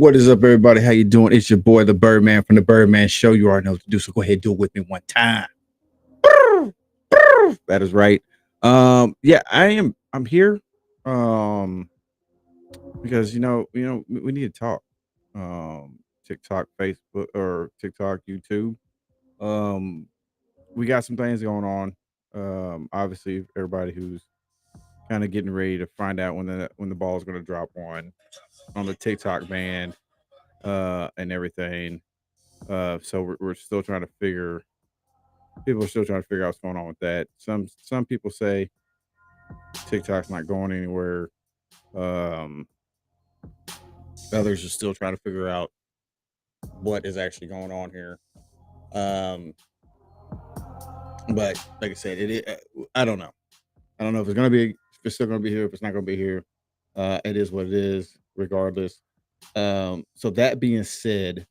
What is up, everybody? How you doing? It's your boy, the Birdman from the Birdman Show. You already know what to do, so go ahead and do it with me one time. That is right. Yeah, I'm here. Um, because we need to talk. TikTok, Facebook, or TikTok, YouTube. Um, we got some things going on. Obviously, everybody who's kind of getting ready to find out when the ball is going to drop on the TikTok ban, and everything. So we're still trying to figure. People are still trying to figure out what's going on with that. Some people say TikTok's not going anywhere. Um, Others are still trying to figure out what is actually going on here. Um, but like I said, I don't know. I don't know if it's gonna be. If it's still gonna be here. If it's not gonna be here. It is what it is. Regardless. So that being said,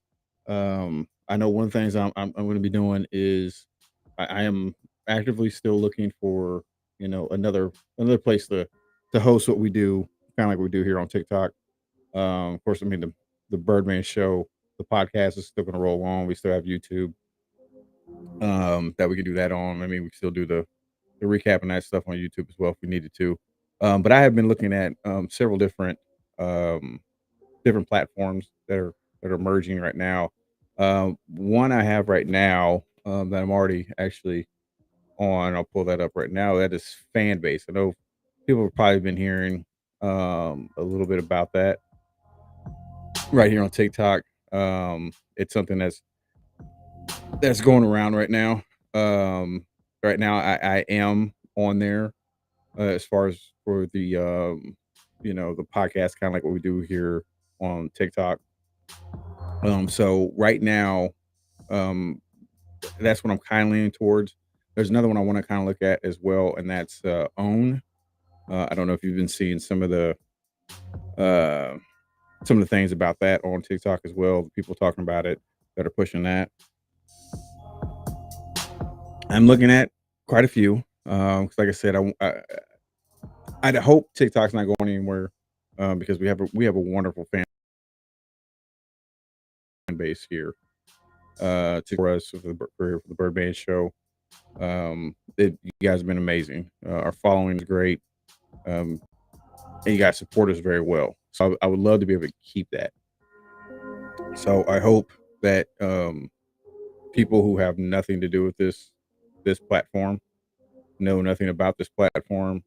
I know one of the things I'm going to be doing is I am actively still looking for another place to host what we do, kind of like we do here on TikTok. Of course, I mean the Birdman Show, the podcast is still going to roll on. We still have YouTube, that we can do that on. I mean, we can still do the recap and that stuff on YouTube as well if we needed to. But I have been looking at several um, different platforms that are merging right now. One I have right now, that I'm already actually on. I'll pull that up right now. That is fan base. I know people have probably been hearing a little bit about that right here on TikTok. It's something that's going around right now. Um, right now, I am on there, as far as for the podcast, kind of like what we do here on TikTok. So right now, um, that's what I'm kind of leaning towards. There's another one I want to kind of look at as well, and that's Own. I don't know if you've been seeing uh, some of the things about that on TikTok as well. The people talking about it that are pushing that. I'm looking at quite a few. 'Cause like I said, I hope TikTok's not going anywhere, because we have a wonderful fan base here. For us for the Birdman Show. You guys have been amazing. Our following is great, um, and you guys support us very well. So I would love to be able to keep that. So I hope that people who have nothing to do with this platform, know nothing about this platform,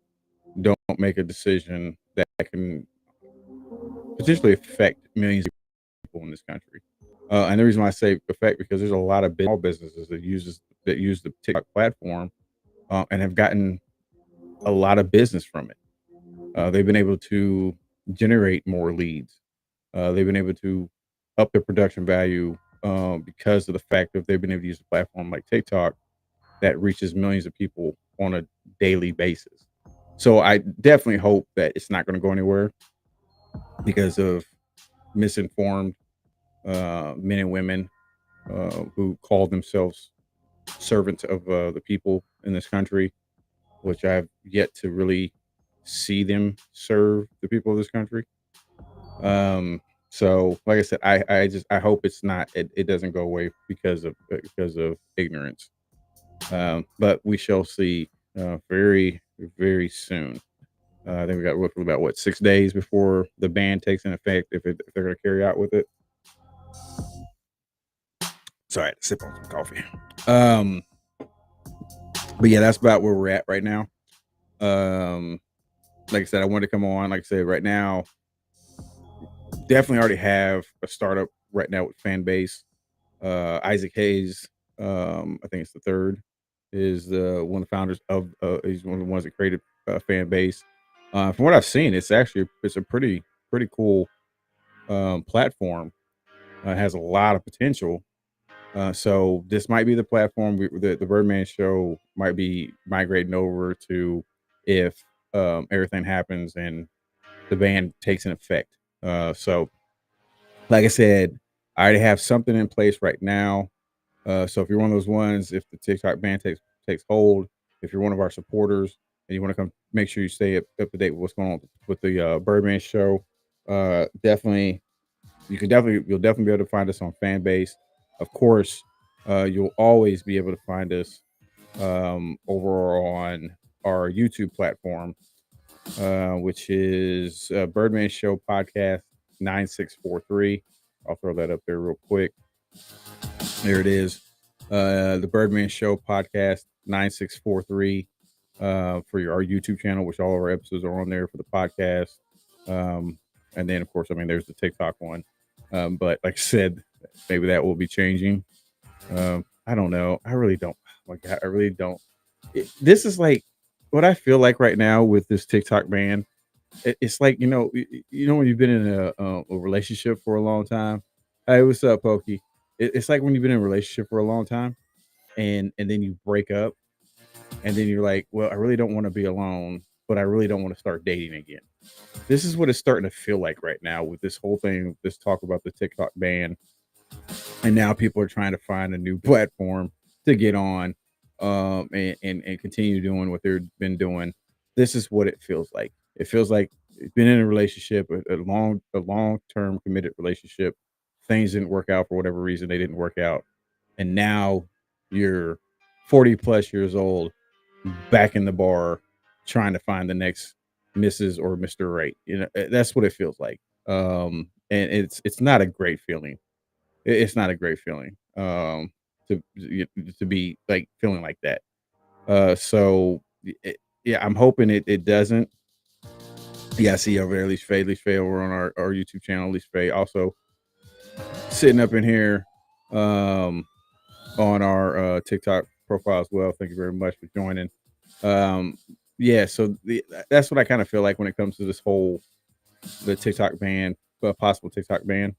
don't make a decision that can potentially affect millions of people in this country. And the reason why I say affect, because there's a lot of small businesses that use the TikTok platform, and have gotten a lot of business from it. They've been able to generate more leads. They've been able to up their production value, because of the fact that they've been able to use a platform like TikTok that reaches millions of people on a daily basis. So I definitely hope that it's not going to go anywhere because of misinformed men and women who call themselves servants of the people in this country, which I've yet to really see them serve the people of this country. So like I said, I hope it doesn't go away because of ignorance. But we shall see very, very soon. I think we got roughly about 6 days before the ban takes in effect, if they're going to carry out with it. Sorry, I had to sip on some coffee. But yeah, that's about where we're at right now. Like I said, I wanted to come on. Like I said, right now, definitely already have a startup right now with fan base. Isaac Hayes, I think it's the third, is one of the founders of. He's one of the ones that created fan base. From what I've seen, it's a pretty cool platform. It has a lot of potential. So this might be the platform the Birdman Show might be migrating over to if everything happens and the ban takes in effect. So like I said, I already have something in place right now. So if you're one of those ones, if the TikTok ban takes hold, if you're one of our supporters and you want to come, make sure you stay up to date with what's going on with the Birdman Show. Definitely you'll definitely be able to find us on Fanbase. Of course, you'll always be able to find us over on our YouTube platform, which is Birdman Show Podcast 9643. I'll throw that up there real quick. There it is. The Birdman Show Podcast 9643 for our YouTube channel, which all of our episodes are on there for the podcast. And then, of course, I mean, there's the TikTok one. But like I said, maybe that will be changing. I don't know. I really don't. Like, I really don't. This is like what I feel like right now with this TikTok ban. It's like when you've been in a relationship for a long time. Hey, what's up, Pokey? It's like when you've been in a relationship for a long time, and then you break up, and then you're like, well, I really don't want to be alone, but I really don't want to start dating again. This is what it's starting to feel like right now with this whole thing, this talk about the TikTok ban, and now people are trying to find a new platform to get on, and continue doing what they've been doing. This is what it feels like. It feels like it's been in a relationship, a long term committed relationship. Things didn't work out for whatever reason. They didn't work out, and now you're 40 plus years old, back in the bar, trying to find the next Mrs. or Mr. Right. That's what it feels like. And it's not a great feeling. It's not a great feeling. To be like feeling like that. Yeah, I'm hoping it doesn't. Yeah, I see over there, At least Faye over on our YouTube channel, At least Faye also sitting up in here on our TikTok profile as well. Thank you very much for joining. Um, yeah, so that's what I kind of feel like when it comes to the TikTok ban, possible TikTok ban.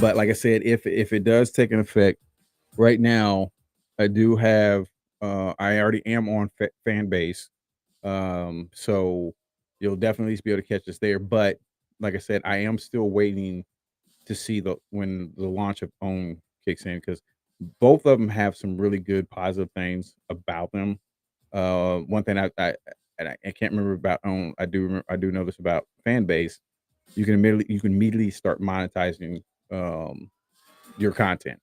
But like I said, if it does take an effect, right now, I do have I already am on fan base. So you'll definitely be able to catch us there. But like I said, I am still waiting to see when the launch of Own kicks in, because both of them have some really good positive things about them. One thing I can't remember about Own. I do know this about fan base. You can immediately start monetizing your content.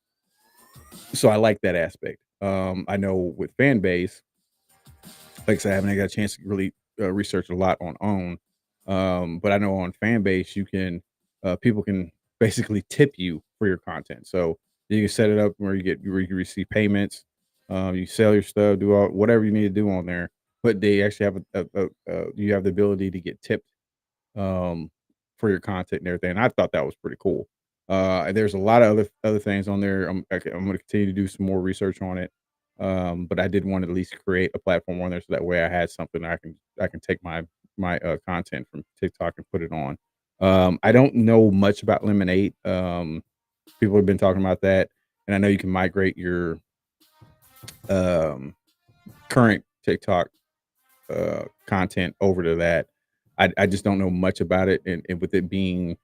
So I like that aspect. I know with fan base, like I said, I haven't got a chance to really research a lot on Own, but I know on fan base people can basically tip you for your content. So you can set it up where you receive payments, you sell your stuff, do all whatever you need to do on there. But they actually have you have the ability to get tipped um, for your content and everything. And I thought that was pretty cool. There's a lot of other things on there. I'm going to continue to do some more research on it. But I did want to at least create a platform on there so that way I had something I can take my content from TikTok and put it on. I don't know much about Lemonade. People have been talking about that, and I know you can migrate your um, current TikTok content over to that. I just don't know much about it, and with it being,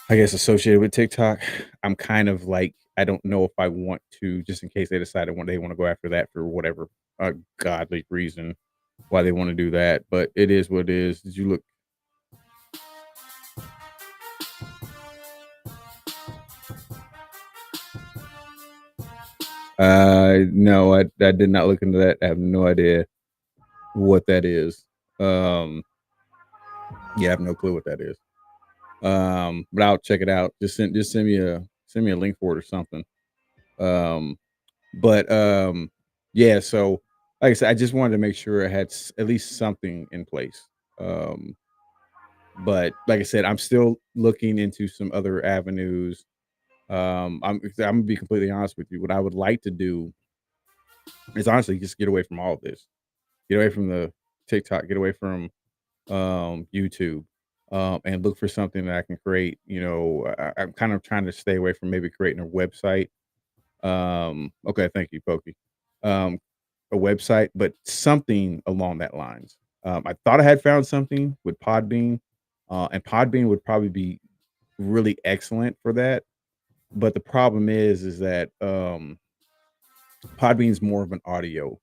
I guess, associated with TikTok, I'm kind of like, I don't know if I want to, just in case they decide they want to go after that for whatever godly reason why they want to do that. But it is what it is. Did you look? No, I did not look into that. I have no idea what that is. Yeah, I have no clue what that is. But I'll check it out. Send me a link for it or something. Um, but yeah. So like I said, I just wanted to make sure I had at least something in place. Um, but like I said, I'm still looking into some other avenues. I'm gonna be completely honest with you. What I would like to do is honestly just get away from all of this. Get away from the TikTok. Get away from YouTube, and look for something that I can create. I'm kind of trying to stay away from maybe creating a website. Okay, thank you, Pokey. Um, a website, but something along that lines. I thought I had found something with Podbean, and Podbean would probably be really excellent for that. But the problem is that Podbean's more of an audio.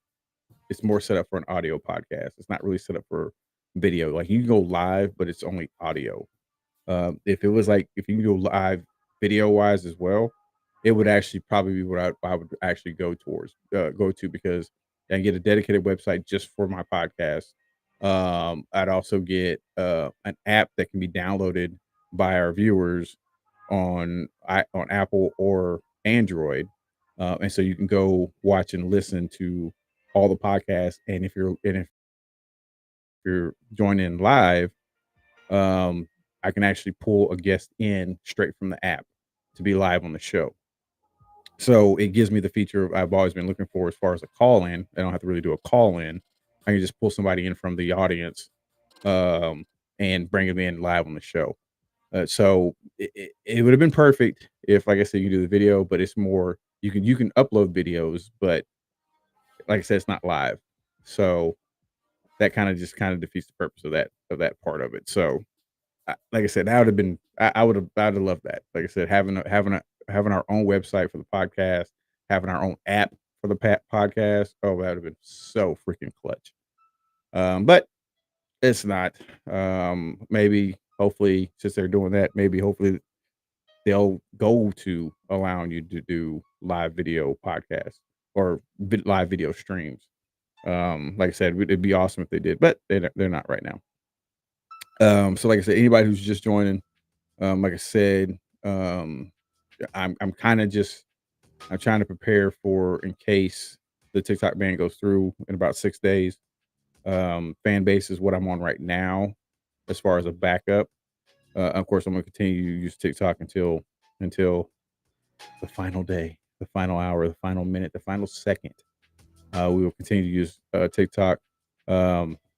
It's more set up for an audio podcast. It's not really set up for video. Like you can go live, but it's only audio. If it was like if you can do live video wise as well, it would actually probably be what I would actually go to because I can get a dedicated website just for my podcast. I'd also get an app that can be downloaded by our viewers on Apple or Android, and so you can go watch and listen to all the podcasts. And if you're joining live, um, I can actually pull a guest in straight from the app to be live on the show. So it gives me the feature I've always been looking for as far as a call in. I don't have to really do a call in. I can just pull somebody in from the audience, um, and bring them in live on the show. So it would have been perfect if, like I said, you do the video, but it's more you can upload videos, but like I said, it's not live. So that kind of defeats the purpose of that part of it. So like I said, that would have been I would have loved that. Like I said, having our own website for the podcast, having our own app for the podcast. Oh, that would have been so freaking clutch. But it's not. Maybe hopefully since they're doing that, maybe hopefully they'll go to allowing you to do live video podcasts or live video streams. Like I said, it'd be awesome if they did, but they're not right now. So like I said, anybody who's just joining, like I said, um, I'm kind of just I'm trying to prepare for in case the TikTok ban goes through in about 6 days. Fan base is what I'm on right now, as far as a backup. Of course, I'm going to continue to use TikTok until the final day, the final hour, the final minute, the final second. We will continue to use TikTok,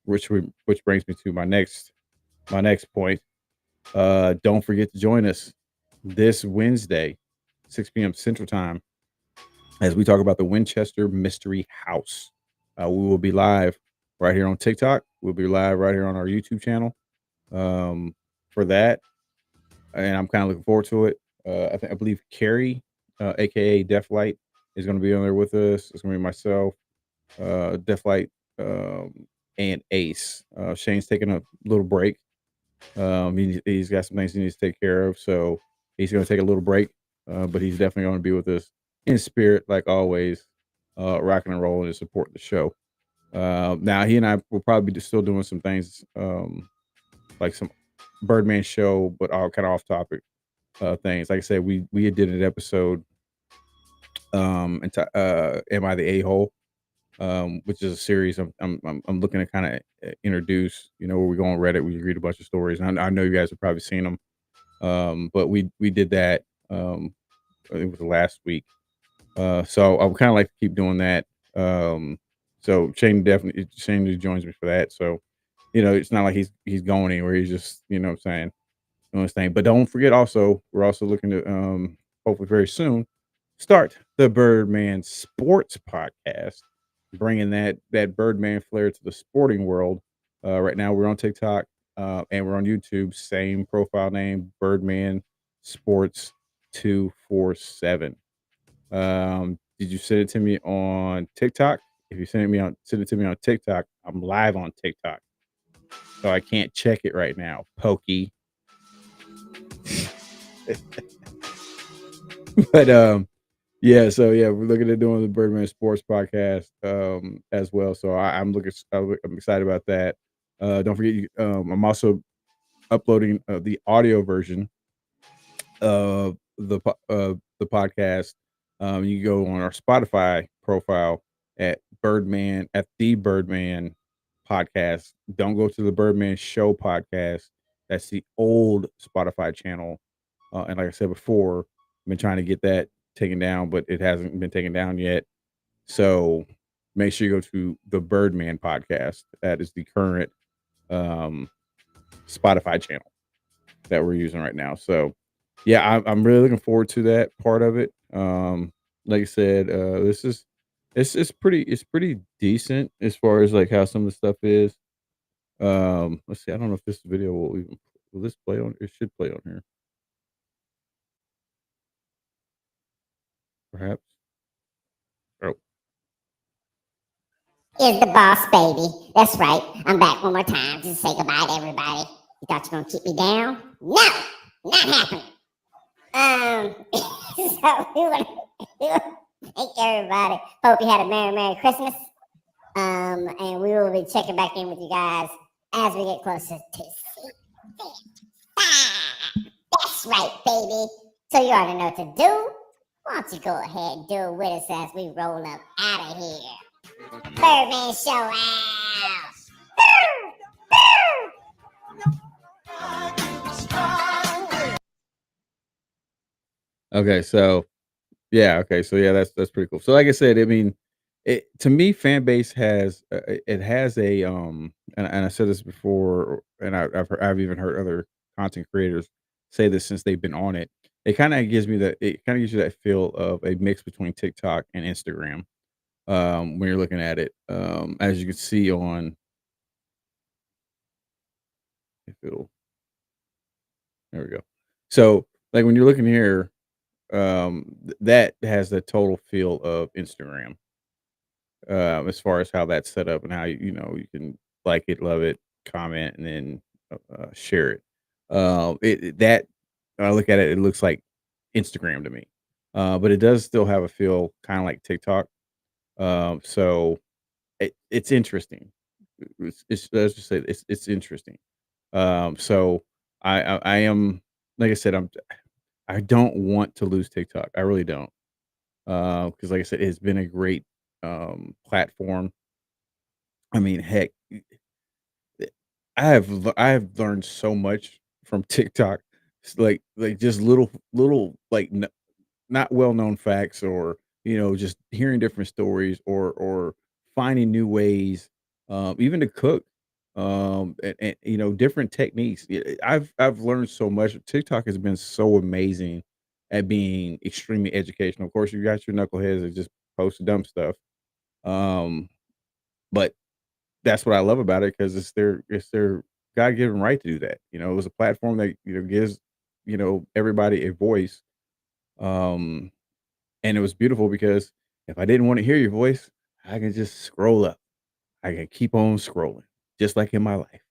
which brings me to my next point. Don't forget to join us this Wednesday, 6 p.m. Central Time, as we talk about the Winchester Mystery House. We will be live right here on TikTok. We'll be live right here on our YouTube channel for that, and I'm kind of looking forward to it. I believe Carrie, aka Deathlight, is going to be on there with us. It's going to be myself, Deathlight, and Ace. Shane's taking a little break. He's got some things he needs to take care of, so he's going to take a little break. But he's definitely going to be with us in spirit, like always, rocking and rolling to support the show. Now he and I will probably be still doing some things, like some Birdman show, but all kind of off topic things. Like I said, we did an episode, "Am I the A-hole?" Which is a series I'm looking to kind of introduce. Where we go on Reddit, we read a bunch of stories. And I know you guys have probably seen them, but we did that. I think it was last week. So I would kind of like to keep doing that. So Shane joins me for that. So it's not like he's going anywhere. He's just what I'm saying, doing his thing. But don't forget, also we're also looking to hopefully very soon start the Birdman Sports Podcast, bringing that Birdman flair to the sporting world. Right now we're on TikTok, and we're on YouTube. Same profile name, Birdman Sports 247. Did you send it to me on TikTok? If you send it to me on TikTok, I'm live on TikTok, so I can't check it right now. Pokey. But yeah, so yeah, we're looking at doing the Birdman Sports Podcast as well. So I'm excited about that. Don't forget, I'm also uploading the audio version of the podcast. You can go on our Spotify profile at the Birdman Podcast. Don't go to the Birdman Show Podcast. That's the old Spotify channel. And like I said before, I've been trying to get that taken down, but it hasn't been taken down yet. So make sure you go to the Birdman Podcast. That is the current Spotify channel that we're using right now. So yeah, I'm really looking forward to that part of it. Like I said, it's pretty decent as far as like how some of the stuff is. Let's see. I don't know if this video will this play on. It should play on here, perhaps. Oh, Is the boss baby. That's right. I'm back one more time to say goodbye to everybody. You thought you were going to keep me down? No, not happening. So we want to thank everybody. Hope you had a Merry Christmas. And we will be checking back in with you guys as we get closer to That's right, baby. So you already know what to do. Why don't you go ahead and do it with us as we roll up out of here. Birdman Show out. Okay, so that's pretty cool. So like I said, I mean, it to me, fan base has it has a and I said this before, and I've even heard other content creators say this since they've been on it. It kind of gives you that feel of a mix between TikTok and Instagram. When you're looking at it, as you can see on, if it'll, there we go. So like when you're looking here, that has the total feel of Instagram, as far as how that's set up and how you can like it, love it, comment, and then share it. That when I look at it, it looks like Instagram to me, but it does still have a feel kind of like TikTok. So it's interesting. Let's just say it's interesting. So I am, like I said, I don't want to lose TikTok. I really don't. Because like I said, it's been a great platform. I mean, heck, I have learned so much from TikTok. It's like just little like not well known facts, or just hearing different stories, or finding new ways, even to cook, and different techniques. I've learned so much. TikTok has been so amazing at being extremely educational. Of course, you got your knuckleheads that just post dumb stuff, um, but that's what I love about it, because it's their God given right to do that. It was a platform that gives everybody a voice, um, and it was beautiful because if I didn't want to hear your voice, I can just scroll up. I can keep on scrolling, just like in my life.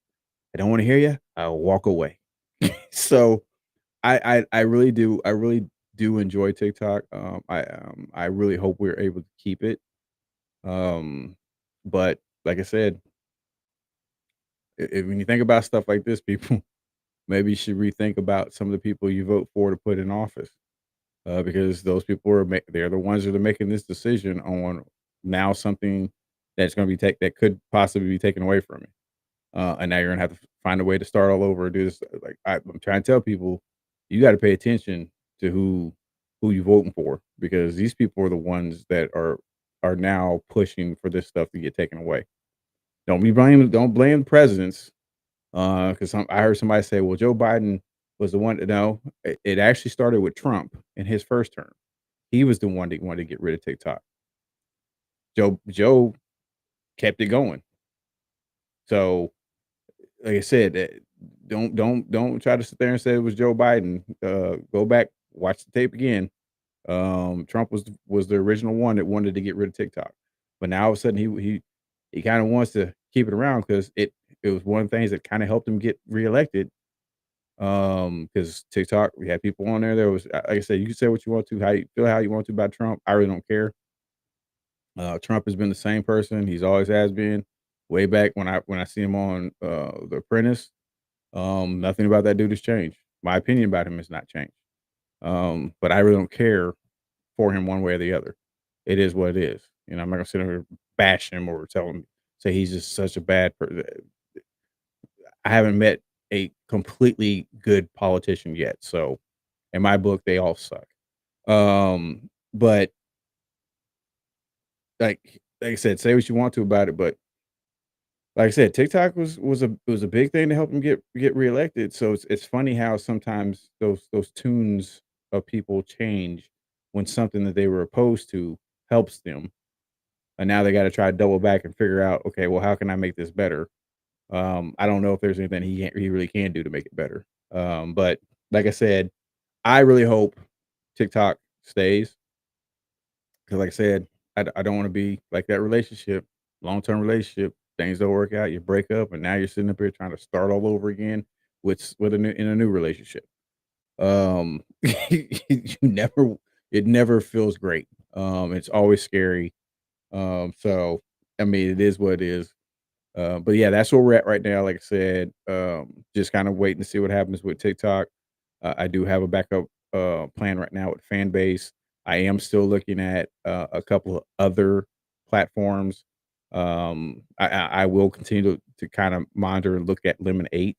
I don't want to hear you, I'll walk away. So I really do enjoy TikTok. I really hope we're able to keep it. Um, but like I said, when you think about stuff like this, people, maybe you should rethink about some of the people you vote for to put in office, because those people they're the ones that are making this decision on now something that's going to be that could possibly be taken away from you. And now you're gonna have to find a way to start all over and do this. Like I'm trying to tell people, you got to pay attention to who you voting for, because these people are the ones that are now pushing for this stuff to get taken away. Don't blame presidents, because I heard somebody say, well, Joe Biden was the one to know. It actually started with Trump in his first term. He was the one that wanted to get rid of TikTok. Joe kept it going. So like I said, don't try to sit there and say it was Joe Biden. Go back, watch the tape again. Trump was the original one that wanted to get rid of TikTok, but now all of a sudden he kind of wants to keep it around, because it was one of the things that kind of helped him get reelected. Because TikTok, we had people on there. There was, like I said, you can say what you want to, how you want to about Trump. I really don't care. Trump has been the same person. He's always has been. Way back when I see him on The Apprentice, nothing about that dude has changed. My opinion about him has not changed. But I really don't care for him one way or the other. It is what it is. I'm not gonna sit here and bash him or say he's just such a bad person. I haven't met a completely good politician yet. So in my book, they all suck. But like I said, say what you want to about it, but like I said, TikTok was a big thing to help him get reelected. So it's funny how sometimes those tunes of people change when something that they were opposed to helps them, and now they got to try to double back and figure out, okay, well, how can I make this better? I don't know if there's anything he really can do to make it better. But like I said, I really hope TikTok stays, because like I said, I don't want to be like that relationship, long term relationship. Things don't work out, you break up, and now you're sitting up here trying to start all over again. with a new in a new relationship. You never it never feels great. It's always scary. So I mean, it is what it is. But yeah, that's where we're at right now. Like I said, just kind of waiting to see what happens with TikTok. I do have a backup plan right now with fan base. I am still looking at a couple of other platforms. I will continue to kind of monitor and look at Lemon 8.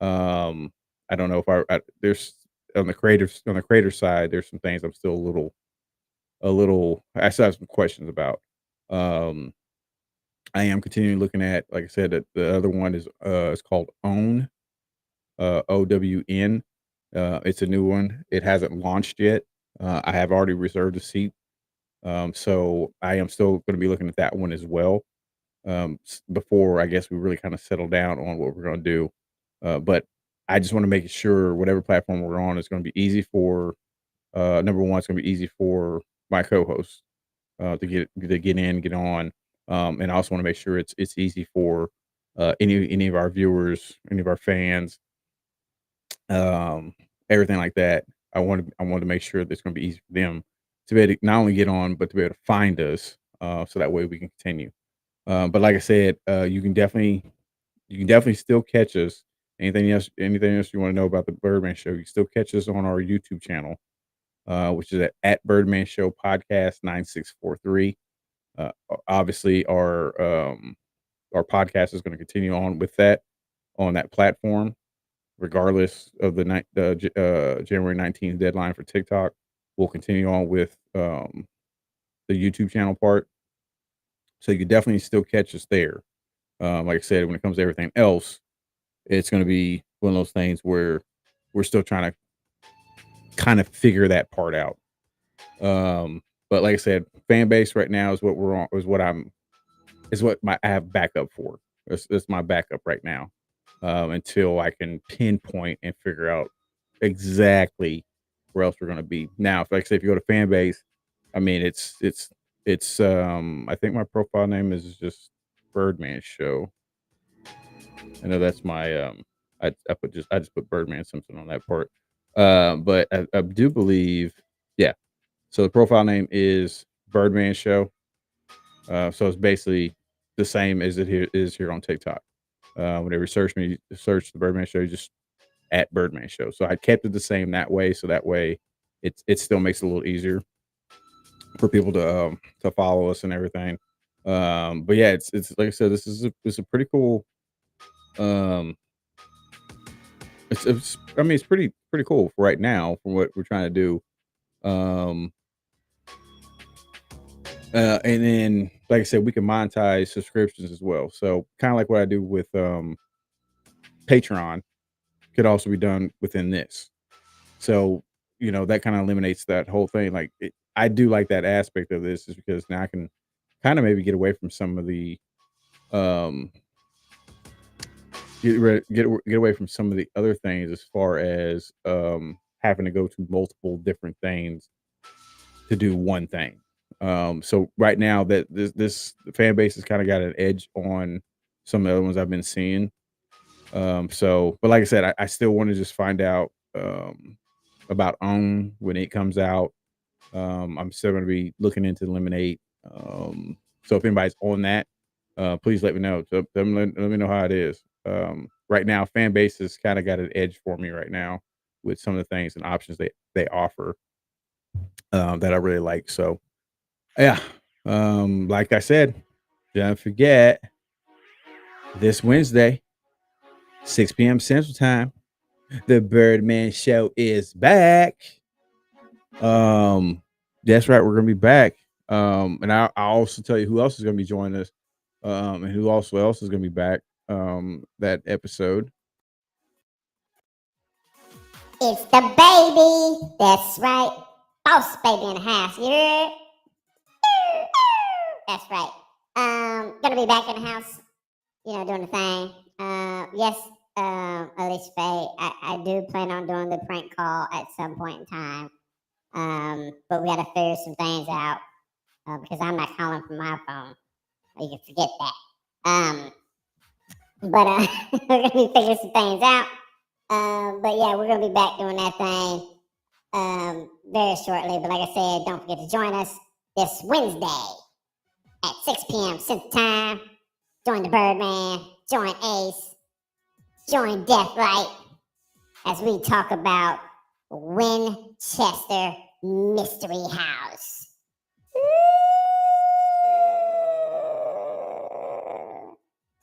Um, I don't know if there's on the creator side, there's some things I'm still I still have some questions about. Um, I am continuing looking at, like I said, that the other one is it's called Own, OWN. It's a new one. It hasn't launched yet. I have already reserved a seat. So I am still going to be looking at that one as well. Before I guess we really kind of settle down on what we're going to do. But I just want to make sure whatever platform we're on is going to be easy for number one, it's going to be easy for my co-host to get in, get on, and I also want to make sure it's easy for any of our viewers, any of our fans, um, everything like that. I want to make sure that it's going to be easy for them to be able to not only get on, but to be able to find us, so that way we can continue. But like I said, you can definitely still catch us. Anything else you want to know about the Birdman Show, you can still catch us on our YouTube channel, which is at Birdman Show Podcast 9643. Obviously, our podcast is going to continue on with that on that platform, regardless of the January 19th deadline for TikTok. We'll continue on with the YouTube channel part, so you can definitely still catch us there. Like I said, when it comes to everything else, it's going to be one of those things where we're still trying to kind of figure that part out. But like I said, fan base right now is what we're on, is what I have backup for. That's my backup right now, until I can pinpoint and figure out exactly where else we're going to be. Now, if like I say, if you go to fan base, I mean, I think my profile name is just Birdman Show. I know that's my I just put Birdman Simpson on that part. But I do believe, yeah. So the profile name is Birdman Show. So it's basically the same as is here on TikTok. Whenever you search the Birdman Show, you just at Birdman Show. So I kept it the same that way. So that way it still makes it a little easier for people to follow us and everything. But yeah, it's like I said, it's a pretty cool um it's I mean it's pretty cool for right now for what we're trying to do. Um and then like I said, we can monetize subscriptions as well. So kind of like what I do with Patreon could also be done within this. So, that kind of eliminates that whole thing. Like I do like that aspect of this is because now I can kind of maybe get away from some of the um get away from some of the other things as far as having to go to multiple different things to do one thing. So right now that this fan base has kind of got an edge on some of the other ones I've been seeing. So but like I said, I still want to just find out about Own when it comes out. I'm still going to be looking into Lemonade. So if anybody's on that, please let me know. So let me know how it is. Right now, fan base has kind of got an edge for me right now with some of the things and options they offer, that I really like. So yeah, like I said, don't forget this Wednesday, 6 p.m. Central Time, the Birdman Show is back. That's right, we're gonna be back. And I'll also tell you who else is gonna be joining us, and who also else is gonna be back. That episode. It's the baby. That's right. Boss baby in the house. Yeah. That's right. Gonna be back in the house, doing the thing. Yes, Alicia Faye, I do plan on doing the prank call at some point in time. But we gotta figure some things out, because I'm not calling from my phone. You can forget that. But we're gonna be figuring some things out. But yeah, we're gonna be back doing that thing very shortly. But like I said, don't forget to join us this Wednesday at 6 p.m. Central Time. Join the Birdman, join Ace, join Deathlight as we talk about Winchester Mystery House.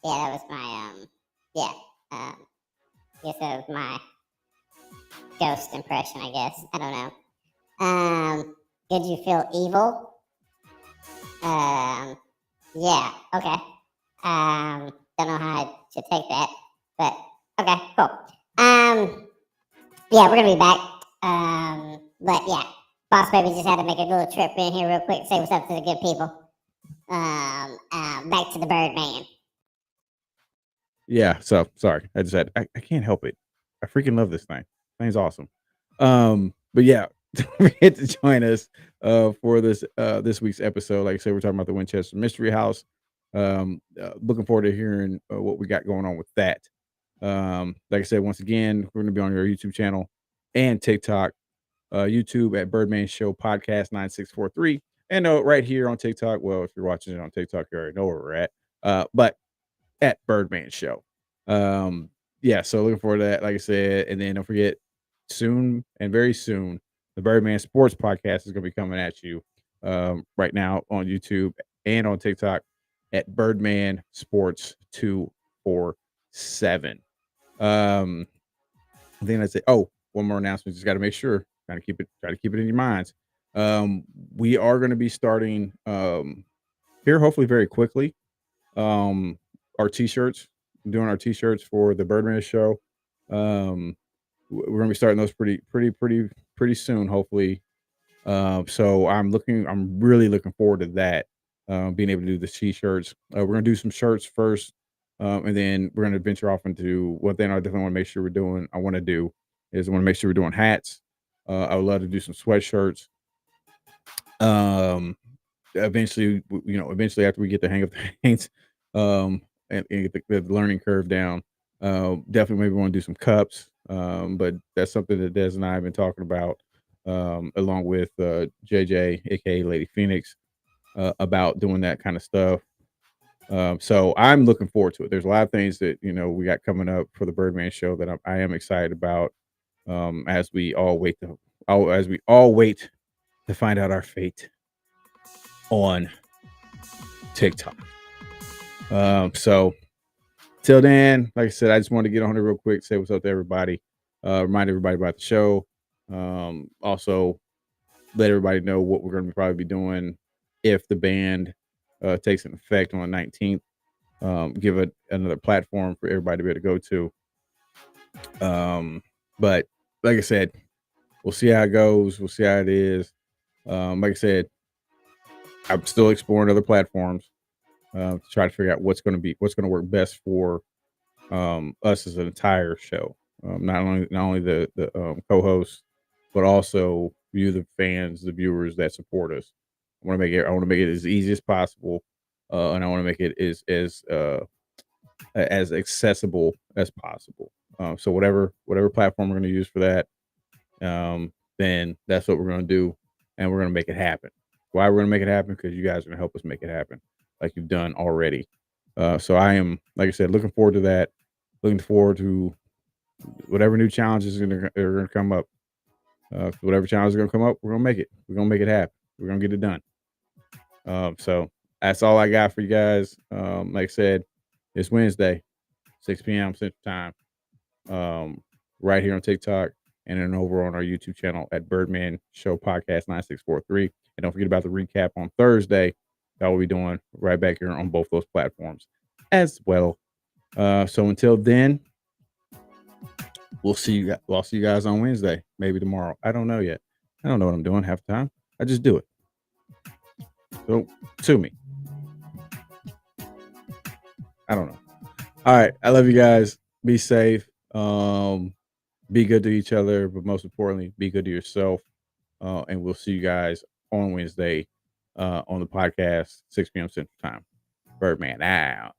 Yeah, that was my guess that was my ghost impression, I guess. I don't know. Did you feel evil? Yeah, okay. Don't know how I should take that, but okay, cool. Yeah, we're gonna be back. But yeah, Boss Baby just had to make a little trip in here real quick, say what's up to the good people. Back to the Birdman. Yeah, so sorry. I just had I can't help it. I freaking love this thing. Thing's awesome. But yeah, don't forget to join us for this week's episode. Like I said, we're talking about the Winchester Mystery House. Looking forward to hearing what we got going on with that. Like I said, once again, we're gonna be on your YouTube channel and TikTok. YouTube at Birdman Show Podcast 9643. And right here on TikTok. Well, if you're watching it on TikTok, you already know where we're at. But at Birdman Show. Yeah, so looking forward to that, like I said. And then don't forget, soon and very soon, the Birdman Sports Podcast is going to be coming at you right now on YouTube and on TikTok at Birdman Sports 247. I think that's it. Oh, one more announcement. Just got to make sure, try to keep it in your minds. We are going to be starting here hopefully very quickly. Our t-shirts, doing our t-shirts for the Birdman Show. We're gonna be starting those pretty soon, hopefully. So I'm really looking forward to that. Being able to do the t-shirts. We're gonna do some shirts first, and then we're gonna venture off into what then I definitely want to make sure we're doing. I want to make sure we're doing hats. I would love to do some sweatshirts. Eventually, eventually after we get the hang of things, and get the learning curve down, definitely maybe want to do some cups. But that's something that Des and I have been talking about, along with JJ, aka Lady Phoenix, about doing that kind of stuff. So I'm looking forward to it. There's a lot of things that we got coming up for the Birdman Show that I am excited about. As we all wait to find out our fate on TikTok. So till then, like I said, I just wanted to get on here real quick, say what's up to everybody, remind everybody about the show. Also let everybody know what we're going to probably be doing if the band takes an effect on the 19th. Give it another platform for everybody to be able to go to. But like I said, we'll see how it goes. We'll see how it is. Like I said, I'm still exploring other platforms to try to figure out what's going to work best for us as an entire show. Not only the co-hosts, but also you, the fans, the viewers that support us. I want to make it as easy as possible, and I want to make it as accessible as possible. So whatever platform we're going to use for that, then that's what we're going to do, and we're going to make it happen. Why we're going to make it happen? Because you guys are going to help us make it happen, like you've done already. So I am, like I said, looking forward to that. Looking forward to whatever new challenges are going to come up. Whatever challenges are going to come up, we're going to make it. We're going to make it happen. We're going to get it done. So that's all I got for you guys. Like I said, it's Wednesday, 6 p.m. Central Time, right here on TikTok, and then over on our YouTube channel at Birdman Show Podcast 9643. And don't forget about the recap on Thursday that we'll be doing right back here on both those platforms as well. So until then, we'll see you. I'll see you guys on Wednesday, maybe tomorrow. I don't know yet. I don't know what I'm doing half the time. I just do it. So sue me. I don't know. All right. I love you guys. Be safe. Be good to each other, but most importantly, be good to yourself. And we'll see you guys on Wednesday on the podcast, 6 p.m. Central Time. Birdman out.